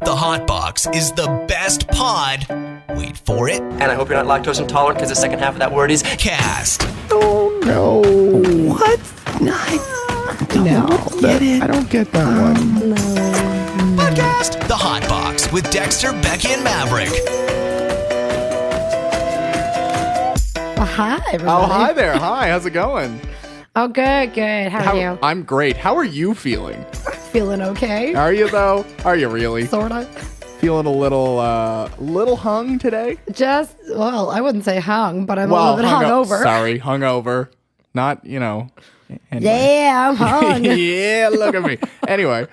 The HotBox is the best pod. Wait for it. And I hope you're not lactose intolerant because the second half of that word is Cast. Oh, no. What? No. I don't get that one. Podcast. The HotBox with Dexter, Becky, and Maverick. Hi, everybody. Oh, hi there. Hi, how's it going? Oh, good. How are you? I'm great. How are you feeling? Feeling okay? Are you, though? Are you really? Sorta. Feeling a little hung today? Well, I wouldn't say hung, but I'm a little bit hungover. Sorry, hungover. Not, Anyway. Yeah, I'm hung. Yeah, look at me. Anyway,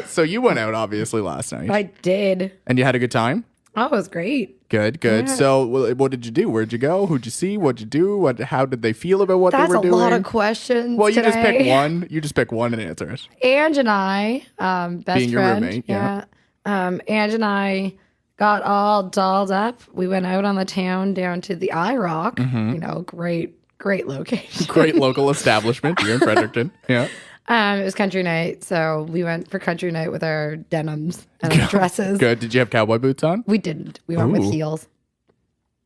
so you went out, obviously, last night. I did. And you had a good time? Oh, it was great. Good. Yeah. So what did you do? Where'd you go? Who'd you see? What'd you do? How did they feel about what they were doing? That's a lot of questions. Well, you today. just pick one. You just pick one and answer it. Ange and I, best Being your friend. roommate, yeah. Ange and I got all dolled up. We went out on the town down to the IROC. Mm-hmm. Great location. Great local establishment here in Fredericton. Yeah. It was country night, so we went for country night with our denims and our dresses. Good. Did you have cowboy boots on? We didn't. We went with Ooh. heels.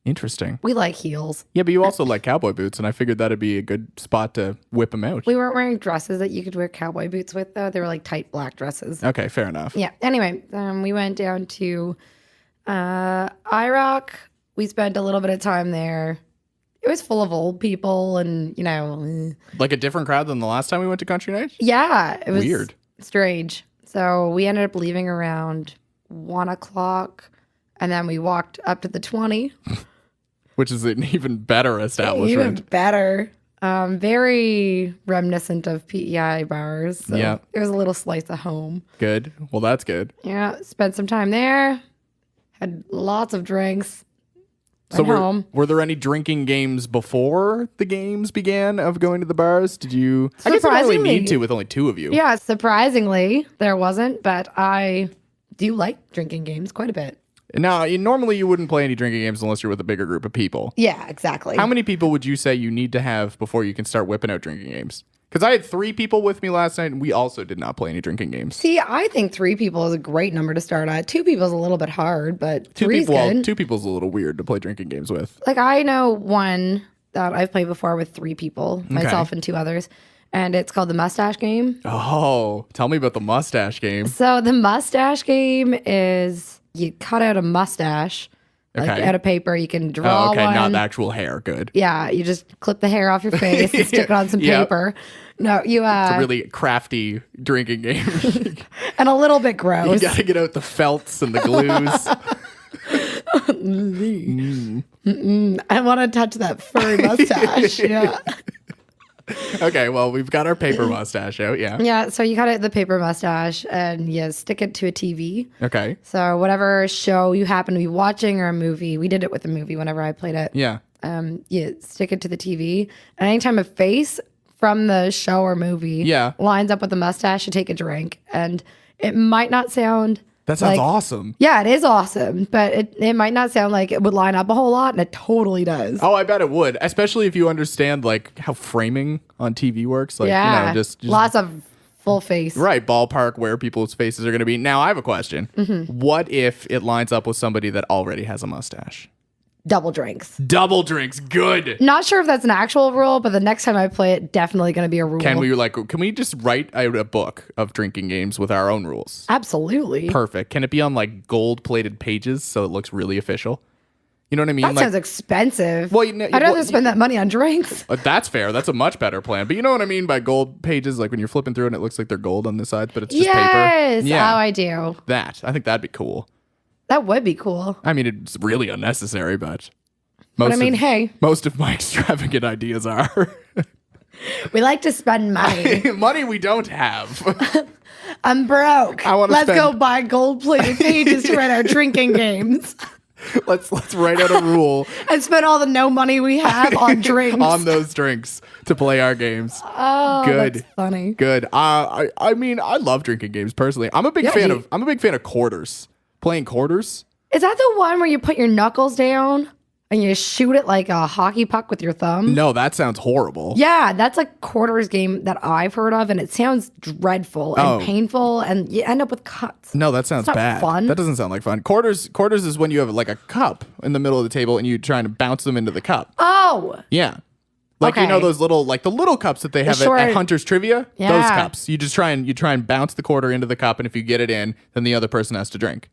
Interesting. We like heels. Yeah, but you also like cowboy boots, and I figured that'd be a good spot to whip them out. We weren't wearing dresses that you could wear cowboy boots with, though. They were like tight black dresses. Okay, fair enough. Yeah. Anyway, we went down to IROC. We spent a little bit of time there. It was full of old people and, Like a different crowd than the last time we went to country night? yeah, it was Weird. strange. So we ended up leaving around 1 o'clock, and then we walked up to the 20. Which is an even better establishment. Even better. Very reminiscent of PEI bars. So Yeah. it was a little slice of home. Good. Well, that's good. Yeah, spent some time there. Had lots of drinks. So Went home. were there any drinking games before the games began of going to the bars? Did you? I guess you don't really Surprisingly- need to with only two of you. Yeah, surprisingly, there wasn't, but I do like drinking games quite a bit. Now, normally you wouldn't play any drinking games unless you're with a bigger group of people. Yeah, exactly. How many people would you say you need to have before you can start whipping out drinking games? Because I had 3 people with me last night, and we also did not play any drinking games. See, I think 3 people is a great number to start at. 2 people is a little bit hard, but 3 is good. Well, 2 people's a little weird to play drinking games with. Like, I know one that I've played before with 3 people, myself and 2 others, and it's called the Mustache Game. Oh, tell me about the mustache game. So the Mustache Game is you cut out a mustache, like Okay. out of paper. You can draw Oh, okay, one. not the actual hair. Good. Yeah, you just clip the hair off your face and stick it on some Yep. paper. No, you It's a really crafty drinking game. and a little bit You gross. gotta get out the felts and the glues. I want to touch that furry mustache. Yeah. Okay, well, we've got our paper mustache out, yeah. Yeah, so you cut out the paper mustache and you stick it to a TV. Okay, So whatever show you happen to be watching or a movie, we did it with a movie whenever I played it. yeah. You stick it to the TV, and anytime a face from the show or movie Yeah. lines up with the mustache, you take a drink. And it might not sound That sounds like- awesome. Yeah, it is awesome, but it might not sound like it would line up a whole lot, and it totally does. Oh, I bet it would, especially if you understand like how framing on TV works. Like, yeah, just lots of full face. right, ballpark where people's faces are going to be. Now, I have a question. Mm-hmm. What if it lines up with somebody that already has a mustache? Double drinks. Double drinks, good. Not sure if that's an actual rule, but the next time I play it, definitely going to be a rule. Can we just write out a book of drinking games with our own rules? Absolutely. Perfect. Can it be on like gold-plated pages so it looks really official? You know what I mean? That sounds expensive. Well, I'd rather spend that money on drinks. That's fair. That's a much better plan. But you know what I mean by gold pages? Like when you're flipping through and it looks like they're gold on the side, but it's just paper. Yes. Yeah. Oh, I do. I think that'd be cool. That would be cool. I mean, it's really unnecessary, but Hey, most of my extravagant ideas are we like to spend money. money we don't have. I'm broke. I wanna Let's spend- go buy gold-plated pages to write our drinking games Let's write out a rule and spend all the no money we have on drinks. on those drinks to play our games. Oh, Good. that's funny. Good. I mean, I love drinking games personally. I'm a big fan of quarters. Playing quarters. Is that the one where you put your knuckles down and you shoot it like a hockey puck with your thumb. No, that sounds horrible. Yeah, that's a quarters game that I've heard of, and it sounds dreadful and painful, and you end up with cuts. No, that sounds It's not bad. fun. That doesn't sound like fun. Quarters is when you have like a cup in the middle of the table and you trying to bounce them into the cup. Oh, Yeah. Like you know Okay. those little the little cups that they have short- at Hunter's Trivia? Those Yeah. cups. You just try and bounce the quarter into the cup, and if you get it in, then the other person has to drink.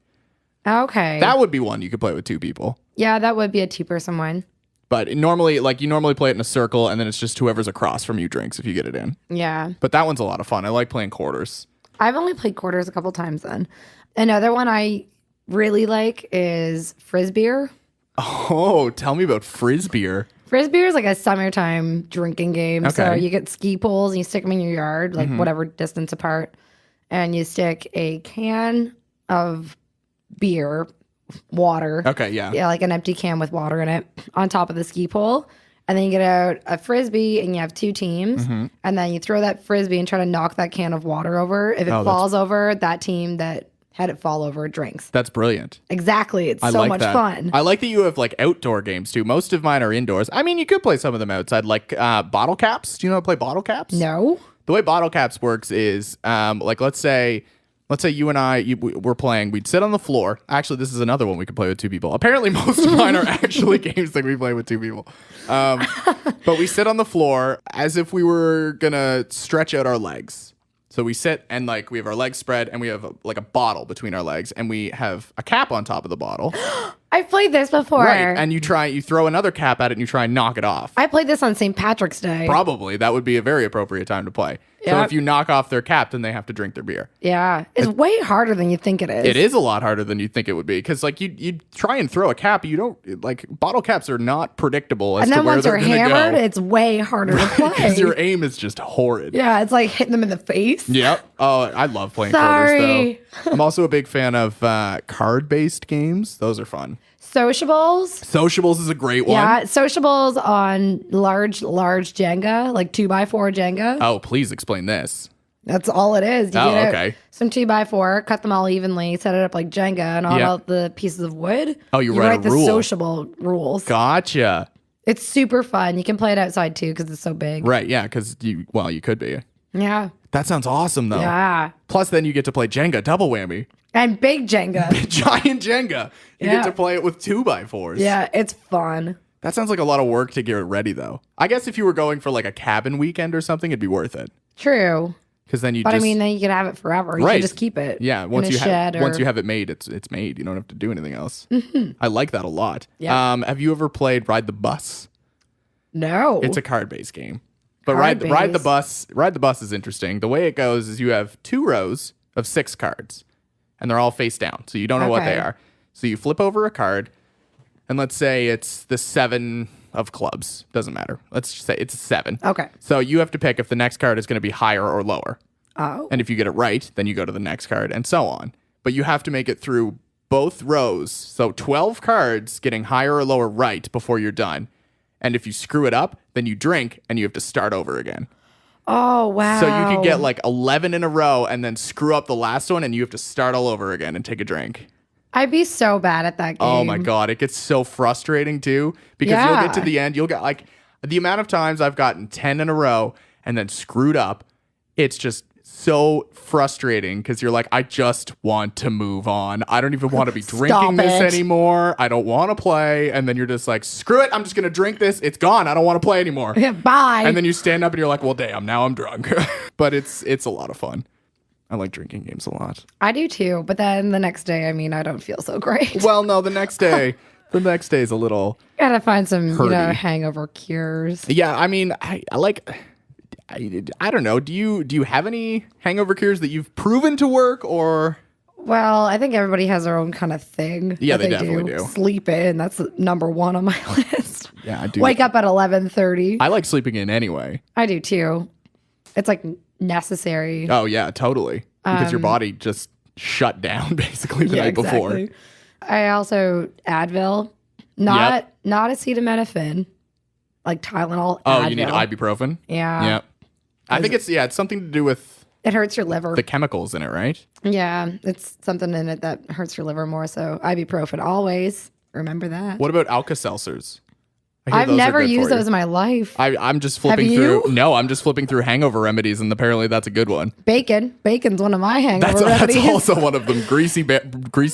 okay. That would be one you could play with 2 people. Yeah, that would be a 2-person one. But normally you normally play it in a circle, and then it's just whoever's across from you drinks if you get it in. Yeah. But that one's a lot of fun. I like playing quarters. I've only played quarters a couple times then. Another one I really like is Frisbeer. Oh, tell me about Frisbeer. Frisbeer is like a summertime drinking game. So Okay. you get ski poles and you stick them in your yard, like whatever distance apart. And you stick a can of beer, water. Okay, yeah. Yeah, like an empty can with water in it on top of the ski pole. And then you get out a frisbee and you have 2 teams. And then you throw that frisbee and try to knock that can of water over. If it falls over, that team that had it fall over drinks. That's brilliant. Exactly. It's I so like much that. fun. I like that you have like outdoor games too. Most of mine are indoors. I mean, you could play some of them outside, like bottle caps. Do you know how to play bottle caps? No? The way bottle caps works is like let's say you and I we're playing. We'd sit on the floor. Actually, this is another one we could play with 2 people. Apparently, most of mine are actually games that we play with 2 people. But we sit on the floor as if we were gonna stretch out our legs. So we sit and like we have our legs spread and we have like a bottle between our legs and we have a cap on top of the bottle. I've played this before. Right. And you throw another cap at it and you try and knock it off. I played this on St. Patrick's Day. Probably that would be a very appropriate time to play. So Yep. if you knock off their cap, then they have to drink their beer. Yeah. It's way harder than you think it is. It is a lot harder than you think it would be because like you try and throw a cap, you don't like bottle caps are not predictable as And to then where once they're they're going to hammered, go. it's way harder to play. Because your aim is just horrid. Yeah, it's like hitting them in the face. Yep. Oh, I love playing Sorry. quarters though. I'm also a big fan of card-based games. Those are fun. Sociables. Sociables is a great one. Yeah, sociables on large Jenga, like 2x4 Jenga. Oh, please explain this. That's all it is. You Oh, get out okay. some 2x4, cut them all evenly, set it up like Jenga, and on Yeah. all the pieces of wood. Oh, you write a the rule. sociable rules. Gotcha. It's super fun. You can play it outside too because it's so big. Right, yeah, because you could be. Yeah. That sounds awesome though. Yeah. Plus, then you get to play Jenga, double whammy. And big Jenga. Giant Jenga. You Yeah. get to play it with 2x4s. Yeah, it's fun. That sounds like a lot of work to get it ready though. I guess if you were going for like a cabin weekend or something, it'd be worth it. True. Because then you But just I mean, then you can have it forever. You Right. can just keep it. yeah, in once a you shed once or- you have it made, it's made. You don't have to do anything else. I like that a lot. Yeah. Have you ever played Ride the Bus? No. It's a card-based game. But Card-based. Ride the Bus is interesting. The way it goes is you have 2 rows of 6 cards, and they're all face down, so you don't know what they Okay. are. So you flip over a card, and let's say it's the 7 of clubs. Doesn't matter. Let's just say it's a 7. Okay. So you have to pick if the next card is going to be higher or lower. Oh. And if you get it right, then you go to the next card and so on. But you have to make it through both rows. So 12 cards getting higher or lower right before you're done. And if you screw it up, then you drink and you have to start over again. Oh, wow. So you could get like 11 in a row and then screw up the last one and you have to start all over again and take a drink. I'd be so bad at that game. Oh my God. It gets so frustrating too because you'll get to Yeah. the end. You'll get like the amount of times I've gotten 10 in a row and then screwed up. It's just so frustrating because you're like, I just want to move on. I don't even want to be drinking this it. anymore. I don't want to play. And then you're just like, screw it. I'm just going to drink this. It's gone. I don't want to play anymore. Bye. And then you stand up and you're like, well, damn, now I'm drunk. But it's a lot of fun. I like drinking games a lot. I do too. But then the next day, I mean, I don't feel so great. Well, no, the next day is a little. Gotta find some, Hurdy. hangover cures. Yeah, I mean, I like. I don't know. Do you have any hangover cures that you've proven to work or? Well, I think everybody has their own kind of thing. Yeah, that they definitely do. Sleep in. That's number 1 on my list. Yeah, I do. Wake up at 11:30. I like sleeping in anyway. I do too. It's like necessary. Oh yeah, totally. Because your body just shut down basically the Yeah, night before. exactly. I also Advil, not acetaminophen, like Tylenol. Oh, Advil. you need ibuprofen? Yeah. Yeah. I think it's something to do with It hurts your liver. the chemicals in it, right? Yeah, it's something in it that hurts your liver more. So ibuprofen always. remember that. What about Alka-Seltzers? I hear I've those are never good used for you. those in my life. I'm just flipping you? through. No, I'm just flipping through hangover remedies, and apparently that's a good one. Bacon's one of my hangover That's remedies. also one of them. Greasy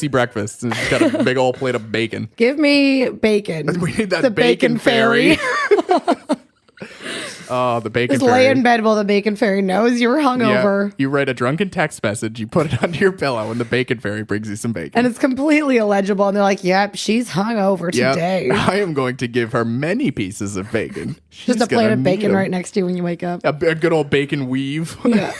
breakfast. And it's got a big old plate of bacon. Give me bacon. We need that The bacon fairy. Oh, the bacon Just fairy. lay in bed while the bacon fairy knows you're hungover. Yeah. You write a drunken text message, you put it under your pillow, and the bacon fairy brings you some bacon. And it's completely illegible. And they're like, yep, she's hungover Yep. today. I am going to give her many pieces of bacon. She's Just a plate gonna of bacon need 'em. right next to you when you wake up. A good old bacon weave. Yeah.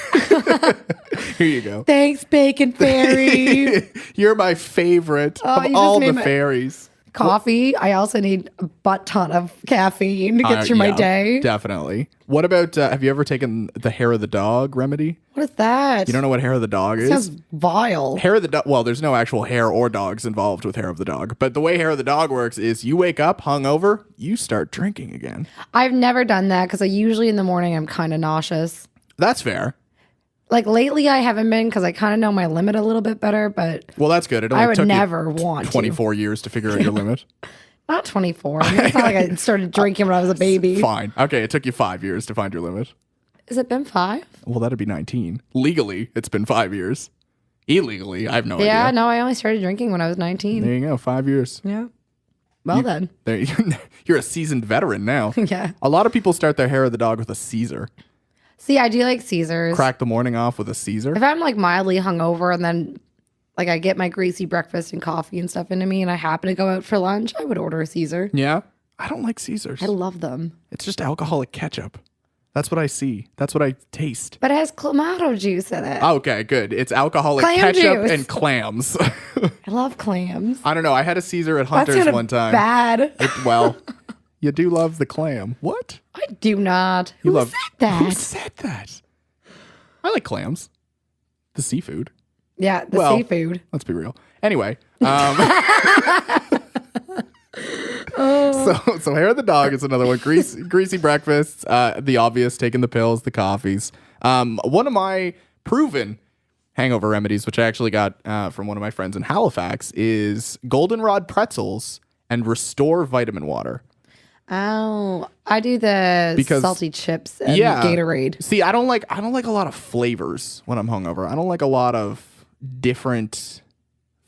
Here you go. Thanks, bacon fairy. You're my favorite Oh, of you just all the made my- fairies. Coffee. I also need a butt ton of caffeine to get through my Yeah, day. Definitely. What about, have you ever taken the hair of the dog remedy? What is that? You don't know what hair of the dog is? Sounds vile. Hair of the dog. Well, there's no actual hair or dogs involved with hair of the dog. But the way hair of the dog works is you wake up hungover, you start drinking again. I've never done that because I usually in the morning I'm kind of nauseous. That's fair. Like lately I haven't been because I kind of know my limit a little bit better, but Well, that's good. It only I would took never you want to. 24 years to figure out your limit. Not 24. I mean, it's not like I started drinking when I was a baby. Fine. Okay, it took you 5 years to find your limit. Has it been 5? Well, that'd be 19. Legally, it's been 5 years. Illegally, I have no Yeah, idea. no, I only started drinking when I was 19. There you go, 5 years. Yeah. Well then. There you're a seasoned veteran now. Yeah. A lot of people start their hair of the dog with a Caesar. See, I do like Caesars. Crack the morning off with a Caesar. If I'm like mildly hungover and then like I get my greasy breakfast and coffee and stuff into me and I happen to go out for lunch, I would order a Caesar. Yeah. I don't like Caesars. I love them. It's just alcoholic ketchup. That's what I see. That's what I taste. But it has clamato juice in it. Okay, good. It's alcoholic Clam ketchup juice. and clams. I love clams. I don't know. I had a Caesar at That's Hunter's kind of one time. bad. Well, you do love the clam. What? I do not. You Who love said that? Who said that? I like clams. The seafood. Yeah, the Well, seafood. Let's be real. Anyway, so hair of the dog is another one. Greasy breakfasts, the obvious, taking the pills, the coffees. One of my proven hangover remedies, which I actually got from one of my friends in Halifax, is goldenrod pretzels and Restore vitamin water. Oh, I do the Because- salty chips and Yeah. Gatorade. See, I don't like a lot of flavors when I'm hungover. I don't like a lot of different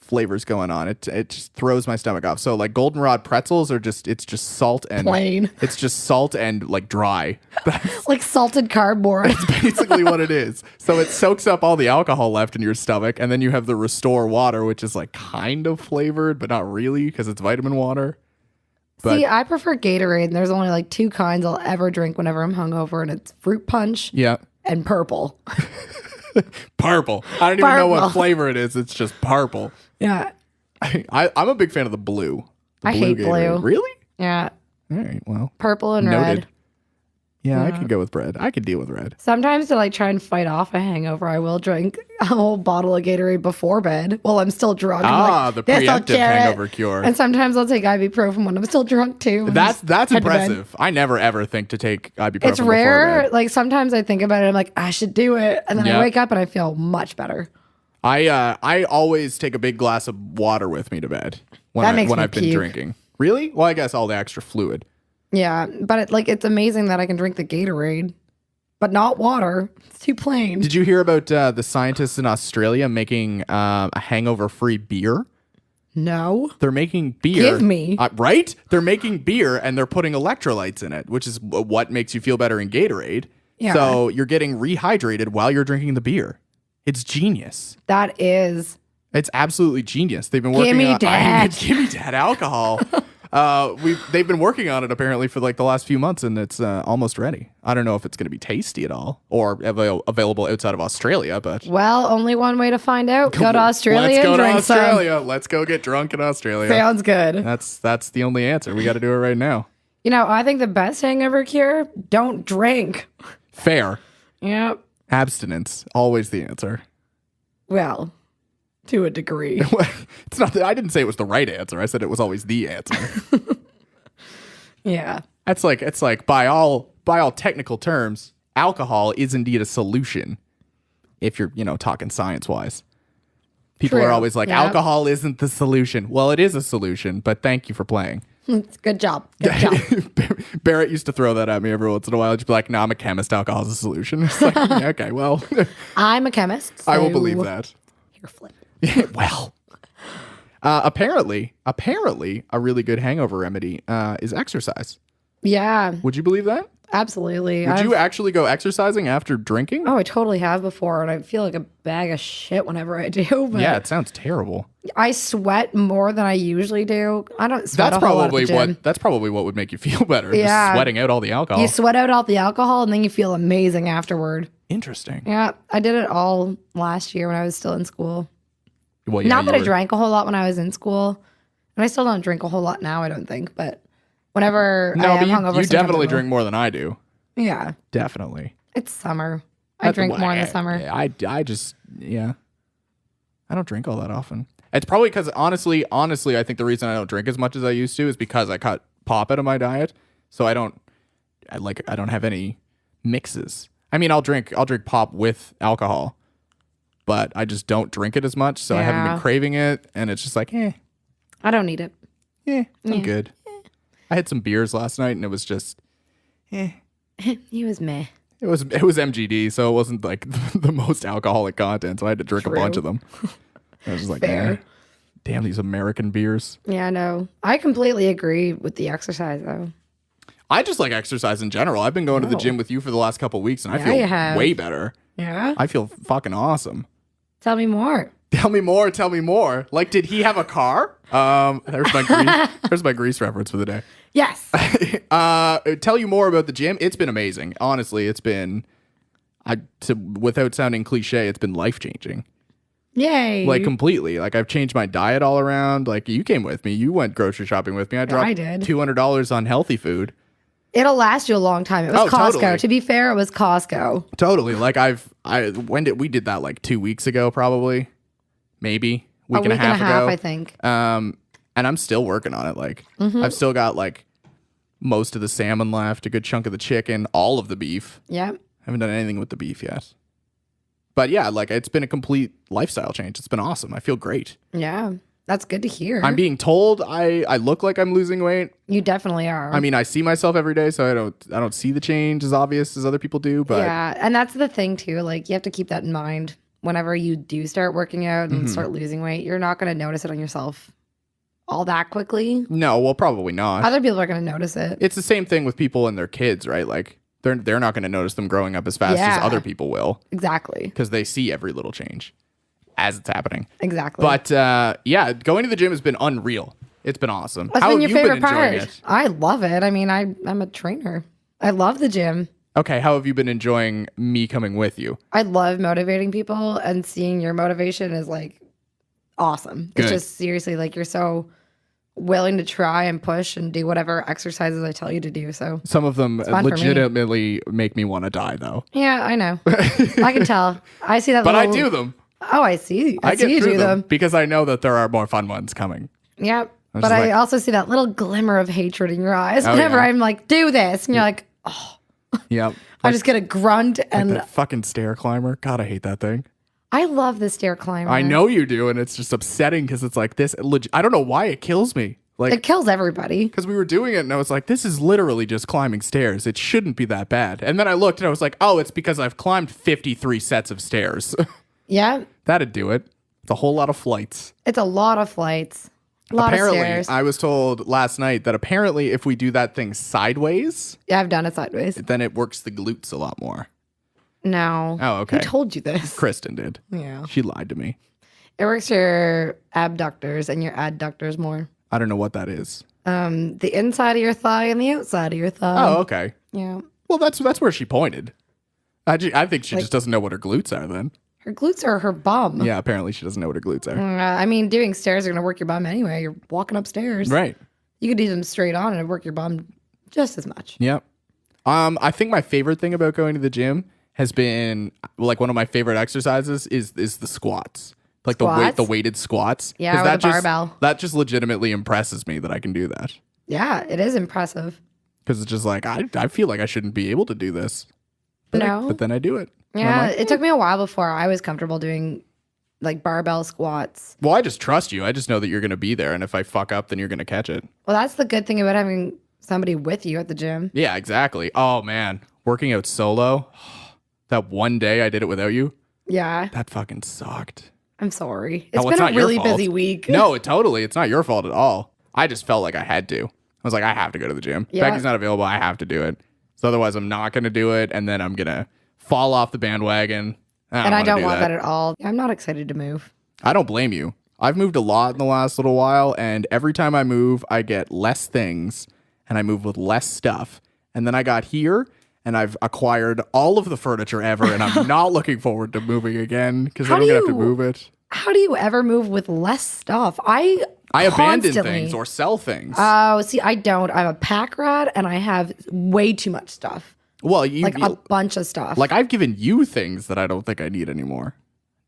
flavors going on. It just throws my stomach off. So like goldenrod pretzels are just salt and Plain. It's just salt and like dry. That's Like salted cardboard. basically what it is. So it soaks up all the alcohol left in your stomach, and then you have the Restore water, which is like kind of flavored, but not really because it's vitamin water. But See, I prefer Gatorade, and there's only like 2 kinds I'll ever drink whenever I'm hungover, and it's fruit punch yeah. and purple. Purple. I don't even know what Purple. flavor it is. It's just purple. Yeah. I'm a big fan of the blue. The I hate Gatorade. blue. Really? Yeah. All right. Well, Purple and noted. red. Yeah, I could go with red. I could deal with red. Sometimes to like try and fight off a hangover, I will drink a whole bottle of Gatorade before bed while I'm still drunk. I'm like, The "This'll preemptive cure it." hangover cure. And sometimes I'll take ibuprofen when I'm still drunk too. and That's just head to bed. impressive. I never ever think to take ibuprofen. It's before rare. bed. Like sometimes I think about it. I'm like, I should do it, and then Yeah. I wake up and I feel much better. I always take a big glass of water with me to bed when That makes me I've been puke. drinking. Really? Well, I guess all the extra fluid. Yeah, but it's amazing that I can drink the Gatorade, but not water. It's too plain. Did you hear about the scientists in Australia making a hangover-free beer? No. They're making beer. Give me. Right? They're making beer and they're putting electrolytes in it, which is what makes you feel better in Gatorade. Yeah. So you're getting rehydrated while you're drinking the beer. It's genius. That is. It's absolutely genius. They've been working me on that. give me that alcohol. They've been working on it apparently for like the last few months, and it's almost ready. I don't know if it's going to be tasty at all or available outside of Australia, but Well, only one way to find out. Go to Australia Let's and go to drink Australia. Let's go get drunk in Australia. some. Sounds good. That's the only answer. We got to do it right now. You know, I think the best hangover cure, don't drink. Fair. Yep. Abstinence, always the answer. Well, to a degree. It's not that I didn't say it was the right answer. I said it was always the answer. Yeah. It's like by all technical terms, alcohol is indeed a solution. If you're, talking science wise. People True. are always like, Yep. alcohol isn't the solution. Well, it is a solution, but thank you for playing. Good job. Good job. Barrett used to throw that at me every once in a while. I'd be like, no, I'm a chemist. Alcohol is a solution. It's like, yeah, okay, well, I'm a chemist. I will so believe that. Here, flip. Well, apparently, a really good hangover remedy is exercise. Yeah, Would you believe that? absolutely. Would you actually go exercising after drinking? Oh, I totally have before, and I feel like a bag of shit whenever I do. But Yeah, it sounds terrible. I sweat more than I usually do. I don't sweat That's a whole lot at the probably gym. what. That's probably what would make you feel better. Yeah. Just sweating out all the alcohol. You sweat out all the alcohol, and then you feel amazing afterward. Interesting. Yeah, I did it all last year when I was still in school. Well, yeah, Not that you I were- drank a whole lot when I was in school, and I still don't drink a whole lot now. I don't think, but whenever No, I but am hungover, you sometimes definitely I will. drink more than I do. Yeah, Definitely. it's summer. I drink more in the summer. I just, yeah. I don't drink all that often. It's probably because honestly, I think the reason I don't drink as much as I used to is because I cut pop out of my diet. So I don't have any mixes. I mean, I'll drink pop with alcohol, but I just don't drink it as much. So I haven't been Yeah. craving it, and it's just like, I don't need it. I'm good. I had some beers last night, and it was just, He was meh. It was MGD, so it wasn't like the most alcoholic content. So I had to drink a True. bunch of them. I was just like, Fair. man, damn these American beers. Yeah, no. I completely agree with the exercise though. I just like exercise in general. I've been going to the gym with you for the last couple of weeks, and I Yeah, you feel have. way better. Yeah. I feel fucking awesome. Tell me more. Tell me more. Tell me more. Like, did he have a car? There's my grease reference for the day. Yes. Tell you more about the gym. It's been amazing. Honestly, it's been, without sounding cliche, it's been life changing. Yay. Like completely. Like I've changed my diet all around. Like you came with me. You went grocery shopping with me. I dropped I did. $200 on healthy food. It'll last you a long time. It was Oh, Costco. totally. To be fair, it was Costco. Totally. Like we did that like 2 weeks ago, probably, maybe A week and a half, ago. I think. And I'm still working on it. Like I've still got like most of the salmon left, a good chunk of the chicken, all of the beef. Yep. Haven't done anything with the beef yet. But yeah, like it's been a complete lifestyle change. It's been awesome. I feel great. Yeah. That's good to hear. I'm being told I look like I'm losing weight. You definitely are. I mean, I see myself every day, so I don't see the change as obvious as other people do. But yeah. And that's the thing too. Like you have to keep that in mind. Whenever you do start working out and start losing weight, you're not going to notice it on yourself all that quickly. no, well, probably not. Other people are going to notice it. It's the same thing with people and their kids, right? Like they're not going to notice them growing up as fast as Yeah. other people will Exactly. because they see every little change as it's happening. Exactly. But yeah, going to the gym has been unreal. It's been awesome. What's How been have your you favorite been enjoying part? it? I love it. I mean, I'm a trainer. I love the gym. Okay, how have you been enjoying me coming with you? I love motivating people, and seeing your motivation is like awesome. Good. It's just seriously like you're so willing to try and push and do whatever exercises I tell you to do. So Some of them fun for me. legitimately make me want to die, though. yeah, I know. I can tell. I see that. But I little- do them. Oh, I see. I get see you through do them. because I know that there are more fun ones coming. Yep. But just I like- also see that little glimmer of hatred in your eyes Oh, whenever yeah. I'm like, do this, and you're like, Yep. I just get a grunt, and That fucking stair climber. God, I hate that thing. I love the stair climber. I know you do, and it's just upsetting because it's like this. I don't know why it kills me. Like, It kills everybody. because we were doing it, and I was like, this is literally just climbing stairs. It shouldn't be that bad. And then I looked, and I was like, oh, it's because I've climbed 53 sets of stairs. Yeah. That'd do it. It's a whole lot of flights. It's a lot of flights. A lot Apparently, of stairs. I was told last night that apparently if we do that thing sideways, Yeah, I've done it sideways. then it works the glutes a lot more. No. Oh, okay. Who told you this? Kristen did. Yeah. She lied to me. It works your abductors and your adductors more. I don't know what that is. The inside of your thigh and the outside of your thigh. Oh, okay. Yeah. Well, that's where she pointed. I think she just doesn't know what her glutes are then. Her glutes are her bum. Yeah, apparently she doesn't know what her glutes are. I mean, doing stairs are going to work your bum anyway. You're walking upstairs. Right. You could do them straight on and it'd work your bum just as much. Yep. I think my favorite thing about going to the gym has been like one of my favorite exercises is the squats. Like Squats? the weighted squats. Yeah, 'Cause or that the just- barbell. That just legitimately impresses me that I can do that. Yeah, it is impressive. Because it's just like I feel like I shouldn't be able to do this. No. But then I do it. And I'm Yeah, like, it took me a while before I was comfortable doing like barbell squats. Well, I just trust you. I just know that you're going to be there. And if I fuck up, then you're going to catch it. Well, that's the good thing about having somebody with you at the gym. Yeah, exactly. Oh, man. Working out solo. That one day I did it without you. Yeah. That fucking sucked. I'm sorry. It's Oh, been a not your really fault. busy week. No, it's not your fault at all. I just felt like I had to. I was like, I have to go to the gym. Yeah. Becky's not available. I have to do it. So otherwise, I'm not going to do it. And then I'm going to fall off the bandwagon. And I don't want that at all. I'm not excited to move. I don't blame you. I've moved a lot in the last little while. And every time I move, I get less things and I move with less stuff. And then I got here and I've acquired all of the furniture ever. And I'm not looking forward to moving again because then I'm going to have to move it. How do you ever move with less stuff? I abandon constantly- things or sell things. Oh, see, I don't. I'm a pack rat and I have way too much stuff. Well, A bunch of stuff. like I've given you things that I don't think I need anymore.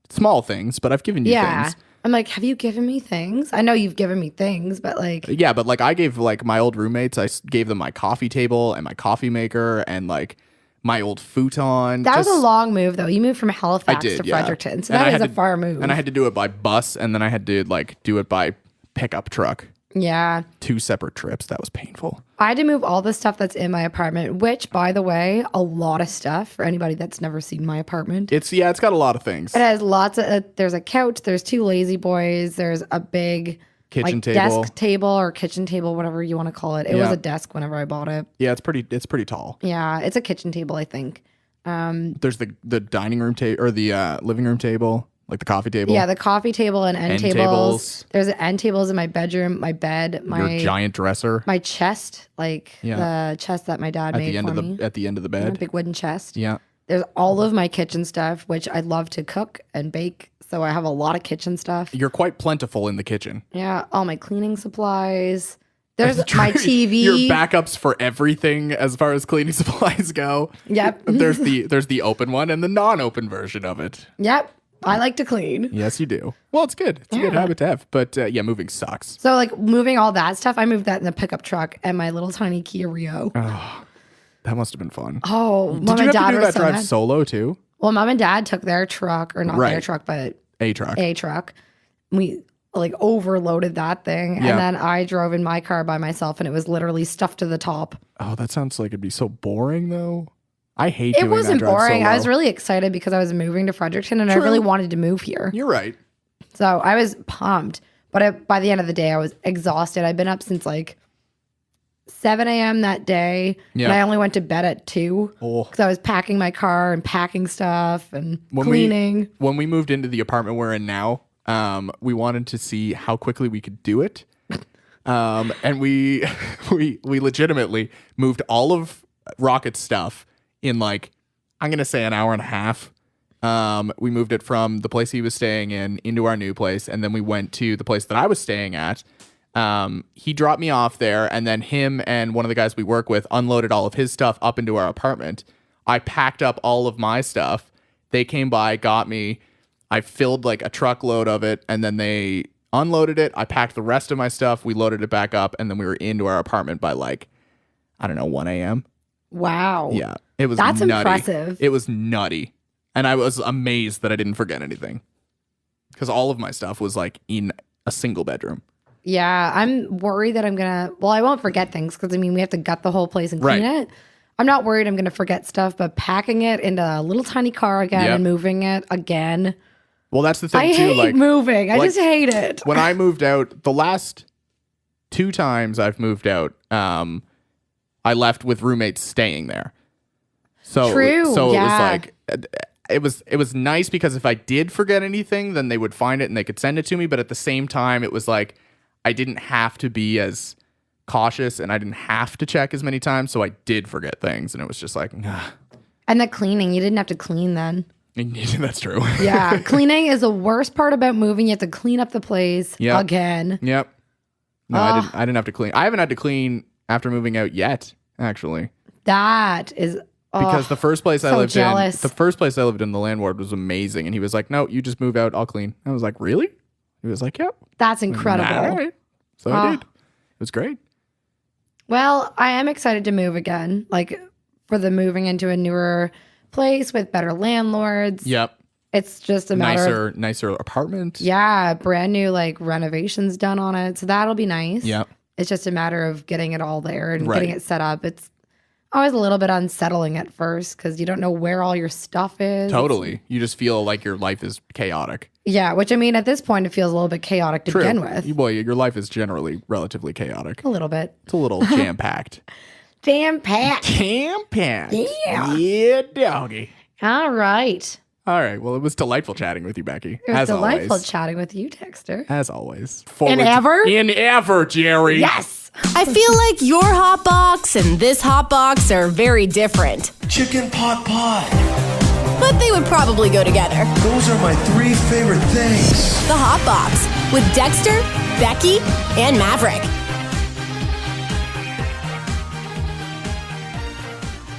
Small things, but I've given you things. I'm like, have you given me things? I know you've given me things, but like, Yeah, but like I gave like my old roommates, gave them my coffee table and my coffee maker and like my old futon. that was a long move though. You moved from Halifax I did, to yeah. Fredericton. So And that I is had a to- far move. And I had to do it by bus and then I had to like do it by pickup truck. Yeah. 2 separate trips. That was painful. I had to move all the stuff that's in my apartment, which, by the way, a lot of stuff for anybody that's never seen my apartment. It's got a lot of things. It has lots of, there's a couch, there's 2 lazy boys, there's a big Kitchen like, table. desk table or kitchen table, whatever you want to call it. It was Yeah. a desk whenever I bought it. Yeah, it's pretty tall. Yeah, it's a kitchen table, I think. There's the dining room table or the living room table, like the coffee table. Yeah, the coffee table and end End tables. tables. There's end tables in my bedroom, my bed, Your my giant dresser my chest, like Yeah. the chest that my dad at made the end for of me. the A bed. big wooden chest. Yeah. There's all of my kitchen stuff, which I love to cook and bake. So I have a lot of kitchen stuff. You're quite plentiful in the kitchen. Yeah, all my cleaning supplies. There's my TV. Your backups for everything as far as cleaning supplies go. Yep. There's the open one and the non-open version of it. Yep. I like to clean. Yes, you do. Well, it's good. It's a good habit to have. But yeah, moving sucks. So like moving all that stuff, I moved that in the pickup truck and my little tiny Kia Rio. That must have been fun. Oh, Did mom you and have dad to do were that so drive mad. solo too? Well, mom and dad took their truck, or not their Right. truck, but A truck. a truck. We like overloaded that thing, Yeah. and then I drove in my car by myself, and it was literally stuffed to the top. Oh, that sounds like it'd be so boring though. I hate It doing wasn't that drive boring. solo. I was really excited because I was moving to Fredericton, and I True. really wanted to move here. You're right. So I was pumped. But by the end of the day, I was exhausted. I'd been up since like 7 a.m. that day. Yeah. And I only went to bed at 2 Oh. because I was packing my car and packing stuff and When cleaning. When we moved into the apartment we're in now, we wanted to see how quickly we could do it. And we legitimately moved all of Rocket's stuff in like, I'm going to say an hour and a half. We moved it from the place he was staying in into our new place. And then we went to the place that I was staying at. He dropped me off there, and then him and one of the guys we work with unloaded all of his stuff up into our apartment. I packed up all of my stuff. They came by, got me. I filled like a truckload of it, and then they unloaded it. I packed the rest of my stuff. We loaded it back up, and then we were into our apartment by like, I don't know, 1 a.m. Wow. Yeah, it was That's nutty. impressive. It was nutty. And I was amazed that I didn't forget anything. Because all of my stuff was like in a single bedroom. Yeah, I'm worried that I'm going to, well, I won't forget things because I mean, we have to gut the whole place and clean Right. it. I'm not worried I'm going to forget stuff, but packing it into a little tiny car again Yep. and moving it again. Well, that's the thing I too. hate Like moving. I like, just hate it. when I moved out, the last 2 times I've moved out, I left with roommates staying there. So True, So yeah. it was like it was nice because if I did forget anything, then they would find it and they could send it to me. But at the same time, it was like I didn't have to be as cautious and I didn't have to check as many times. So I did forget things, and it was just like, And the cleaning, you didn't have to clean then. that's true. Yeah, cleaning is the worst part about moving. You have to clean up the place Yep. again. Yep. No, I didn't have to clean. I haven't had to clean after moving out yet, actually. That is Because the first place I so lived jealous. in, the landlord was amazing, and he was like, "No, you just move out. I'll clean." I was like, "Really?" He was like, "Yep." that's incredible. All right. So I did. It was great. Well, I am excited to move again, like for the moving into a newer place with better landlords. Yep. It's just a matter of nicer apartment. Yeah, brand new like renovations done on it. So that'll be nice. Yep. It's just a matter of getting it all there and getting it set up. It's always a little bit unsettling at first because you don't know where all your stuff is. Totally. You just feel like your life is chaotic. Yeah, which I mean, at this point, it feels a little bit chaotic to begin with. Boy, your life is generally relatively chaotic. A little bit. It's a little jam-packed. Jam-packed. Jam-packed. Yeah. Yeah, doggy. All right. All right. Well, it was delightful chatting with you, Becky. It was as delightful always. chatting with you, Dexter. As always. In ever? In ever, Jerry. Yes. I feel like your HotBox and this HotBox are very different, Chicken pot pie. but they would probably go together. Those are my 3 favorite things. The HotBox with Dexter, Becky, and Maverick.